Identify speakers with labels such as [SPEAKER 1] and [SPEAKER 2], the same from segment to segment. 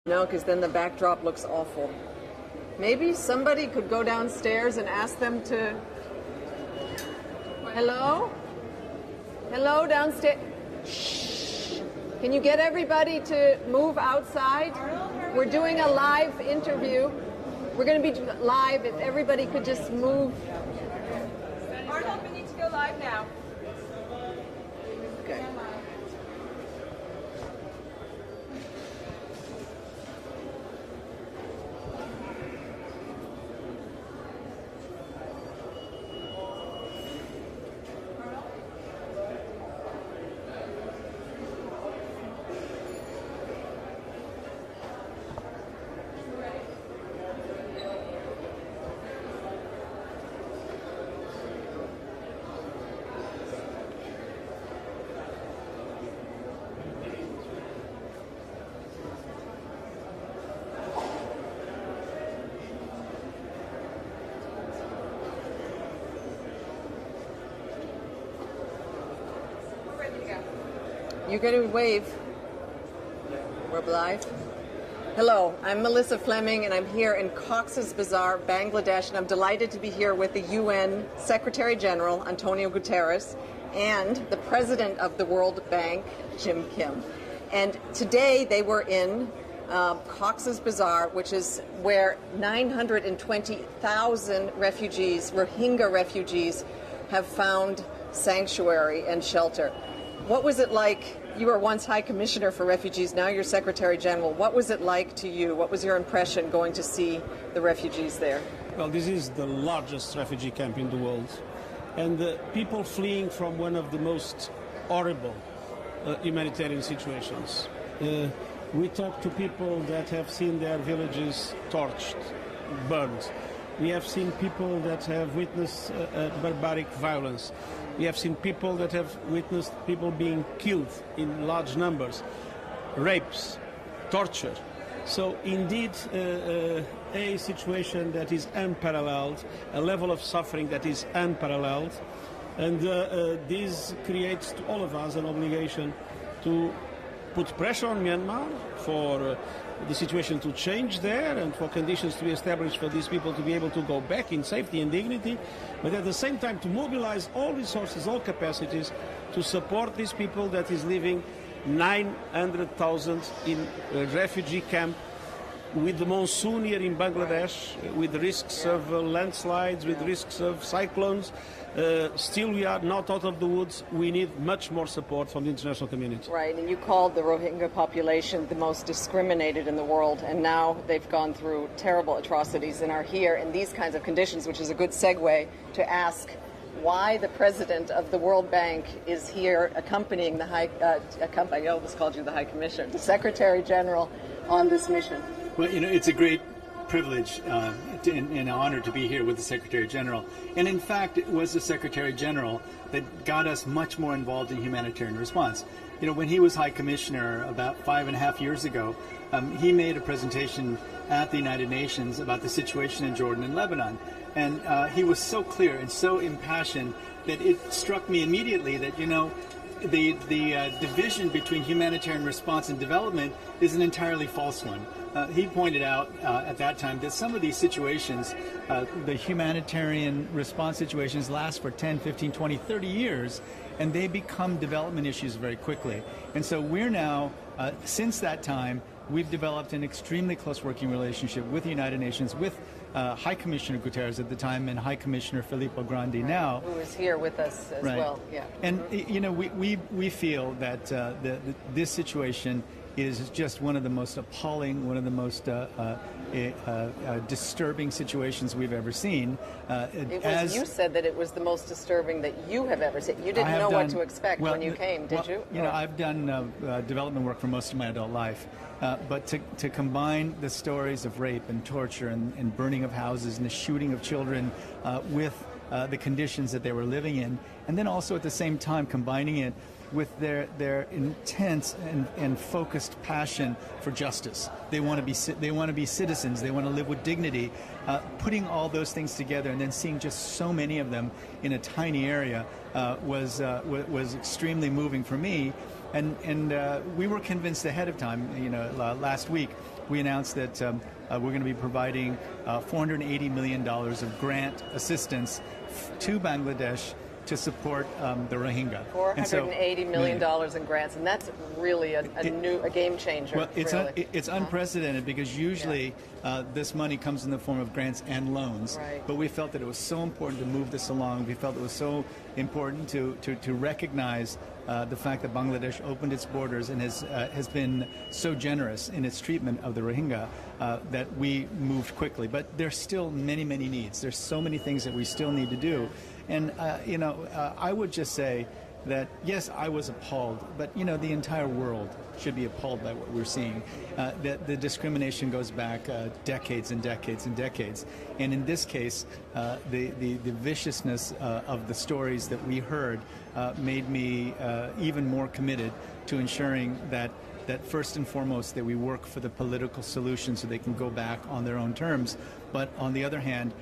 [SPEAKER 1] No, because then the backdrop looks awful. Maybe somebody could go downstairs and ask them to... Hello? Hello, downstairs? Shh. Can you get everybody to move outside? We're doing a live interview. We're going to be live. If everybody could just move.
[SPEAKER 2] Arnold, we need to go live now.
[SPEAKER 1] Okay. You going to wave? We're live. Hello, I'm Melissa Fleming, and I'm here in Cox's Bazar, Bangladesh, and I'm delighted to be here with the UN Secretary General, António Guterres, and the President of the World Bank, Jim Kim. And today they were in Cox's Bazar, which is where 920,000 refugees, Rohingya refugees, have found sanctuary and shelter. What was it like? You were once High Commissioner for Refugees, now you're Secretary General. What was it like to you? What was your impression going to see the refugees there?
[SPEAKER 3] Well, this is the largest refugee camp in the world. And people fleeing from one of the most horrible humanitarian situations. We talk to people that have seen their villages torched, burned. We have seen people that have witnessed barbaric violence. We have seen people that have witnessed people being killed in large numbers, rapes, torture. So indeed, a situation that is unparalleled, a level of suffering that is unparalleled, and this creates to all of us an obligation to put pressure on Myanmar for the situation to change there and for conditions to be established for these people to be able to go back in safety and dignity, but at the same time to mobilize all resources, all capacities to support these people that is living 900,000 in a refugee camp with the monsoon here in Bangladesh, with risks of landslides, with risks of cyclones. Still we are not out of the woods. We need much more support from the international community.
[SPEAKER 1] Right, and you called the Rohingya population the most discriminated in the world, and now they've gone through terrible atrocities and are here in these kinds of conditions, which is a good segue to ask why the President of the World Bank is here accompanying the I almost called you the High Commissioner, the Secretary General on this mission.
[SPEAKER 4] Well, you know, it's a great privilege and an honor to be here with the Secretary General. And in fact, it was the Secretary General that got us much more involved in humanitarian response. You know, when he was High Commissioner about 5.5 years ago, he made a presentation at the United Nations about the situation in Jordan and Lebanon. And he was so clear and so impassioned that it struck me immediately that, you know, the division between humanitarian response and development is an entirely false one. He pointed out at that time that some of these situations, the humanitarian response situations last for 10, 15, 20, 30 years, and they become development issues very quickly. And so we're now, since that time, we've developed an extremely close working relationship with the United Nations, with High Commissioner Guterres at the time and High Commissioner Filippo Grandi now.
[SPEAKER 1] Who is here with us as well. Yeah.
[SPEAKER 4] And, you know, we feel that this situation is just one of the most appalling, one of the most disturbing situations we've ever seen.
[SPEAKER 1] You said that it was the most disturbing that you have ever seen. You didn't know what to expect when you came, did you?
[SPEAKER 4] You know, I've done development work for most of my adult life. But to combine the stories of rape and torture and burning of houses and the shooting of children with the conditions that they were living in, and then also at the same time combining it with their intense and focused passion for justice. They want to be citizens. They want to live with dignity. Putting all those things together and then seeing just so many of them in a tiny area was extremely moving for me. And we were convinced ahead of time, you know, last week, we announced that we're going to be providing $480 million of grant assistance to Bangladesh to support the Rohingya.
[SPEAKER 1] $480 million in grants, and that's really a game changer.
[SPEAKER 4] Well, it's unprecedented because usually this money comes in the form of grants and loans.
[SPEAKER 1] Right.
[SPEAKER 4] But we felt that it was so important to move this along. We felt it was so important to recognize the fact that Bangladesh opened its borders and has been so generous in its treatment of the Rohingya that we moved quickly. But there's still many, many needs. There's so many things that we still need to do. And, I would just say that, yes, I was appalled, but, the entire world should be appalled by what we're seeing. That the discrimination goes back decades and decades and decades. And in this case, the viciousness of the stories that we heard made me even more committed to ensuring that first and foremost that we work for the political solution so they can go back on their own terms. But on the other hand,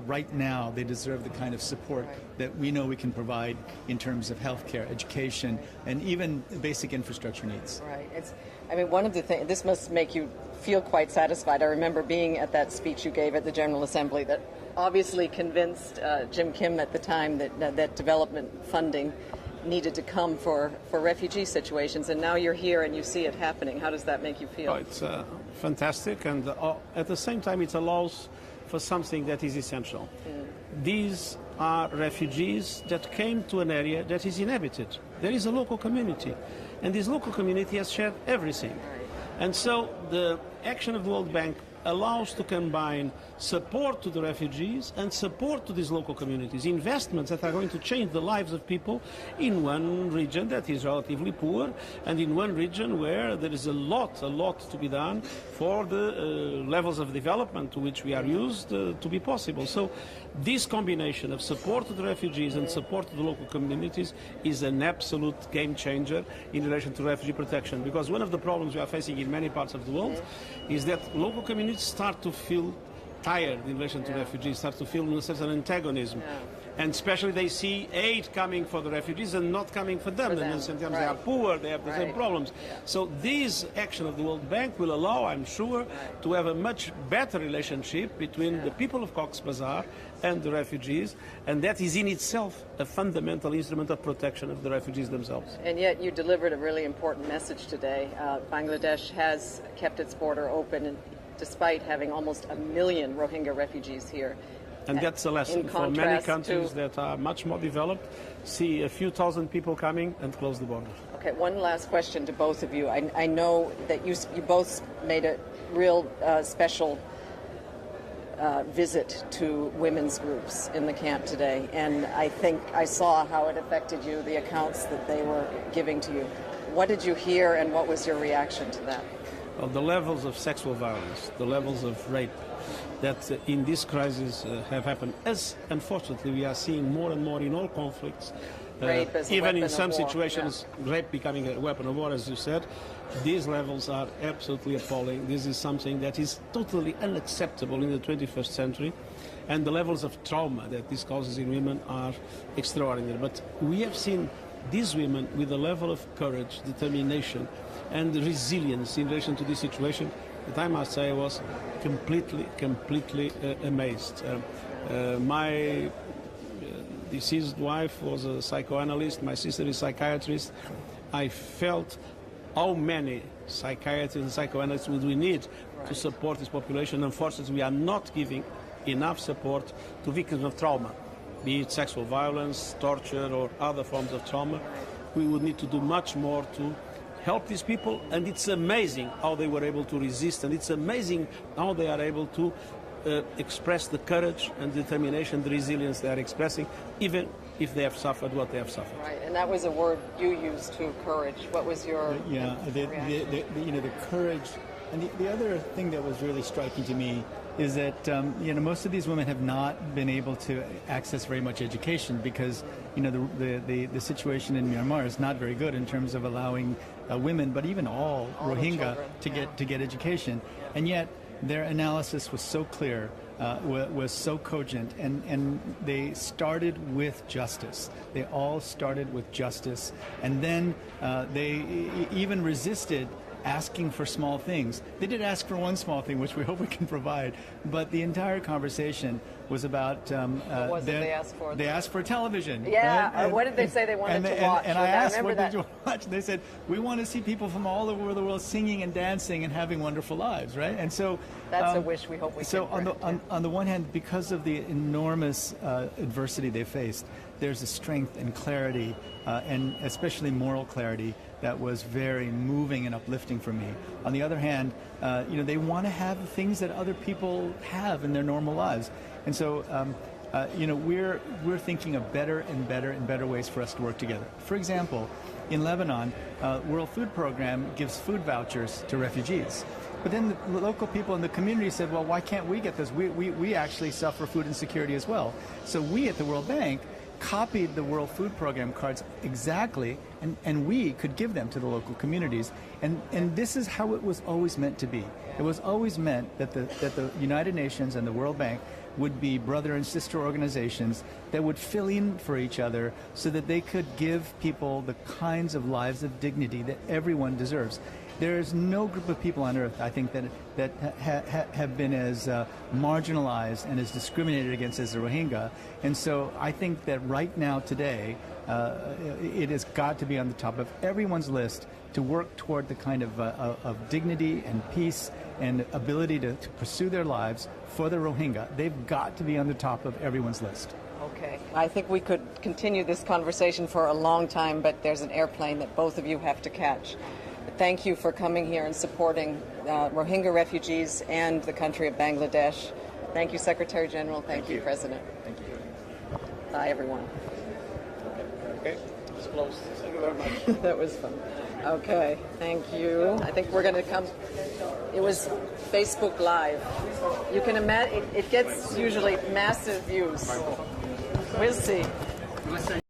[SPEAKER 4] right now they deserve the kind of support that we know we can provide in terms of healthcare, education, and even basic infrastructure needs.
[SPEAKER 1] Right. One of the things, this must make you feel quite satisfied. I remember being at that speech you gave at the General Assembly that obviously convinced Jim Kim at the time that development funding needed to come for refugee situations, and now you're here and you see it happening. How does that make you feel?
[SPEAKER 3] Oh, it's fantastic, and at the same time it allows for something that is essential. These are refugees that came to an area that is inhabited. There is a local community, and this local community has shared everything. And so the action of the World Bank allows to combine support to the refugees and support to these local communities, investments that are going to change the lives of people in one region that is relatively poor and in one region where there is a lot to be done for the levels of development to which we are used to be possible. So this combination of support to the refugees and support to the local communities is an absolute game changer in relation to refugee protection, because one of the problems we are facing in many parts of the world is that local communities start to feel tired in relation to refugees, start to feel a certain antagonism. And especially they see aid coming for the refugees and not coming for them. And sometimes they are poor, they have the same problems. So this action of the World Bank will allow, I'm sure, to have a much better relationship between the people of Cox's Bazar and the refugees, and that is in itself a fundamental instrument of protection of the refugees themselves.
[SPEAKER 1] And yet you delivered a really important message today. Bangladesh has kept its border open despite having almost 1 million Rohingya refugees here.
[SPEAKER 3] And that's a lesson for many countries that are much more developed. See a few thousand people coming and close the borders.
[SPEAKER 1] Okay, one last question to both of you. I know that you both made a real special visit to women's groups in the camp today, and I think I saw how it affected you, the accounts that they were giving to you. What did you hear, and what was your reaction to that?
[SPEAKER 3] Well, the levels of sexual violence, the levels of rape that in this crisis have happened, as unfortunately we are seeing more and more in all conflicts, even in some situations, rape becoming a weapon of war, as you said. These levels are absolutely appalling. This is something that is totally unacceptable in the 21st century, and the levels of trauma that this causes in women are extraordinary. But we have seen these women with a level of courage, determination, and resilience in relation to this situation that I must say I was completely amazed. My deceased wife was a psychoanalyst, my sister is a psychiatrist. I felt how many psychiatrists and psychoanalysts would we need to support this population. Unfortunately, we are not giving enough support to victims of trauma, be it sexual violence, torture, or other forms of trauma. We would need to do much more to help these people, and it's amazing how they were able to resist, and it's amazing how they are able to express the courage and determination, the resilience they are expressing, even if they have suffered what they have suffered.
[SPEAKER 1] Right, and that was a word you used too, courage. What was your
[SPEAKER 4] the courage, and the other thing that was really striking to me is that most of these women have not been able to access very much education because the situation in Myanmar is not very good in terms of allowing women, but even all Rohingya to get education, and yet their analysis was so clear, was so cogent, and they started with justice. They all started with justice, and then they even resisted asking for small things. They did ask for one small thing, which we hope we can provide, but the entire conversation was about
[SPEAKER 1] what was it they asked for?
[SPEAKER 4] They asked for television.
[SPEAKER 1] Yeah,
[SPEAKER 4] right? And,
[SPEAKER 1] what did they say they wanted to watch?
[SPEAKER 4] And I asked, what
[SPEAKER 1] that.
[SPEAKER 4] did you watch? And they said, we want to see people from all over the world singing and dancing and having wonderful lives, right? And so
[SPEAKER 1] that's a wish we hope we
[SPEAKER 4] so
[SPEAKER 1] can
[SPEAKER 4] on the one hand, because of the enormous adversity they faced, there's a strength and clarity, and especially moral clarity, that was very moving and uplifting for me. On the other hand, they want to have things that other people have in their normal lives, and so we're thinking of better and better ways for us to work together. For example, in Lebanon, World Food Program gives food vouchers to refugees. But then the local people in the community said, well, why can't we get this? We actually suffer food insecurity as well. So we at the World Bank copied the World Food Program cards exactly, and we could give them to the local communities. And this is how it was always meant to be. It was always meant that the United Nations and the World Bank would be brother and sister organizations that would fill in for each other so that they could give people the kinds of lives of dignity that everyone deserves. There is no group of people on earth, I think, that have been as marginalized and as discriminated against as the Rohingya. And so I think that right now, today, it has got to be on the top of everyone's list to work toward the kind of dignity and peace and ability to pursue their lives for the Rohingya. They've got to be on the top of everyone's list.
[SPEAKER 1] Okay. I think we could continue this conversation for a long time, but there's an airplane that both of you have to catch. Thank you for coming here and supporting Rohingya refugees and the country of Bangladesh. Thank you, Secretary General. Thank you, President.
[SPEAKER 4] Thank you.
[SPEAKER 1] Bye, everyone.
[SPEAKER 3] Okay, it's close. Thank you very much.
[SPEAKER 1] That was fun. Okay, thank you. I think we're going to come. It was Facebook Live. You can imagine, it gets usually massive views. We'll see.